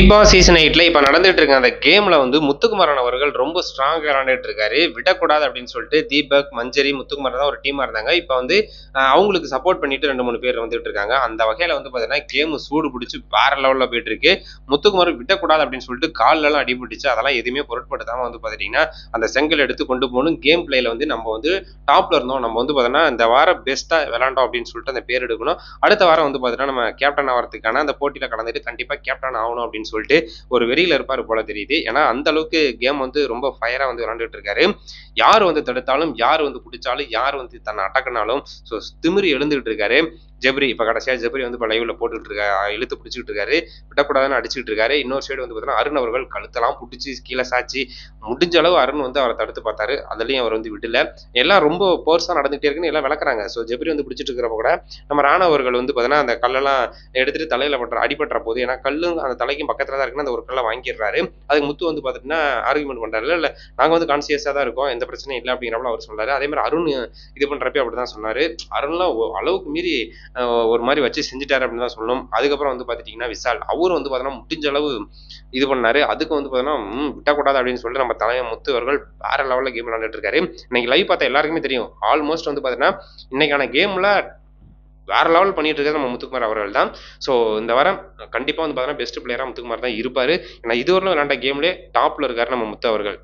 Big Boss season 8ல இப்ப நடந்துட்டு இருக்க அந்த கேம்ல வந்து முத்துக்குமரன் அவர்கள் ரொம்ப ஸ்ட்ராங்கா விளையாண்டுட்டு இருக்காரு. விடக்கூடாது அப்படின்னு சொல்லிட்டு தீபக், மஞ்சரி, முத்துக்குமரன் தான் ஒரு டீமா இருந்தாங்க. இப்ப வந்து அவங்களுக்கு சப்போர்ட் பண்ணிட்டு 2, 3 பேர் வந்துட்டு இருக்காங்க. அந்த வகையில வந்து பாத்தீங்கன்னா கேம் சூடு பிடிச்சு வேற லெவல்ல போயிட்டு இருக்கு. முத்துக்குமரன் விடக்கூடாது அப்படின்னு சொல்லிட்டு கால்ல எல்லாம் அடிபட்டுச்சு. அதெல்லாம் எதுவுமே பொருட்படுத்தாம வந்து பாத்தீங்கன்னா அந்த செங்கல் எடுத்து கொண்டு போகணும். கேம் பிளேல வந்து நம்ம வந்து டாப்ல இருந்தோம். நம்ம வந்து பாத்தீங்கன்னா இந்த வாரம் பெஸ்ட்டா விளையாண்டோம் அப்படின்னு சொல்லிட்டு அந்த பேர் எடுக்கணும். அடுத்த வாரம் வந்து பாத்தீங்கன்னா நம்ம கேப்டன் ஆகிறதுக்கான அந்த போட்டியில கலந்துட்டு கண்டிப்பா கேப்டன் ஆகணும் அப்படின்னு சொல்லிட்டு ஒரு வெறியில இருப்பாரு போல தெரியுது. ஏன்னா அந்த அளவுக்கு கேம் வந்து ரொம்ப ஃபயரா வந்து விளையாண்டுட்டு இருக்காரு. யார் வந்து தடுத்தாலும், யார் வந்து புடிச்சாலும், யார் வந்து தன்னை அடக்குனாலும் திமிரி எழுந்துகிட்டு இருக்காரு. ஜெப்ரி இப்ப கடைசியா ஜெப்ரி வந்து இப்ப லைவ்ல போட்டுட்டு இருக்காரு. இழுத்து பிடிச்சிட்டு இருக்காரு. விடக்கூடாதுன்னு அடிச்சுட்டு இருக்காரு. இன்னொரு சைடு வந்து பார்த்தீங்கன்னா அருண் அவர்கள் கழுத்தெல்லாம் புடிச்சு கீழே சாய்ச்சி முடிஞ்ச அளவு அருண் வந்து அவரை தடுத்து பார்த்தாரு. அதுலயும் அவர் வந்து விடல. எல்லாம் ரொம்ப போர்ஸா நடந்துகிட்டே இருக்குன்னு எல்லாம் விளக்குறாங்க. ஜெப்ரி வந்து பிடிச்சிட்டு இருக்கிறப்ப கூட நம்ம ராணா அவர்கள் வந்து பார்த்தீங்கன்னா அந்த கல்லெல்லாம் எடுத்துட்டு தலையில அடிபட்டுற போது ஏன்னா கல்லும் அந்த தலைக்கும் பக்கத்துல தான் இருக்குன்னு அந்த ஒரு கல்லை வாங்கிடுறாரு. அதுக்கு முத்து வந்து பாத்தீங்கன்னா ஆர்குமெண்ட் பண்றாரு. இல்ல நாங்க வந்து கான்சியஸா தான் இருக்கோம், எந்த பிரச்சனையும் இல்லை அப்படிங்கிறப்ப அவர் சொல்றாரு. அதே மாதிரி அருண் இது பண்றப்ப அப்படிதான் சொன்னாரு. அருண்லாம் அளவுக்கு மீறி ஒரு மாதிரி வச்சு செஞ்சுட்டாரு அப்படின்னு தான் சொல்லணும். அதுக்கப்புறம் வந்து பாத்துட்டீங்கன்னா விஷால் அவரும் வந்து பாத்தீங்கன்னா முடிஞ்ச அளவு இது பண்ணாரு. அதுக்கு வந்து பாத்தீங்கன்னா விட்டக்கூடாது அப்படின்னு சொல்லிட்டு நம்ம தலைவர் முத்து அவர்கள் வேற லெவல்ல கேம் விளையாண்டுட்டு இருக்காரு. இன்னைக்கு லைவ் பார்த்தா எல்லாருக்குமே தெரியும். ஆல்மோஸ்ட் வந்து பாத்தீங்கன்னா இன்னைக்கான கேம்ல வேற லெவல் பண்ணிட்டு இருக்கிறது நம்ம முத்துக்குமார் அவர்கள் தான். ஸோ இந்த வாரம் கண்டிப்பா வந்து பார்த்தீங்கன்னா பெஸ்ட் பிளேயரா முத்துக்குமார் தான் இருப்பாரு. ஏன்னா இதுவரையிலும் விளையாண்ட கேம்லேயே டாப்ல இருக்காரு நம்ம முத்து அவர்கள்.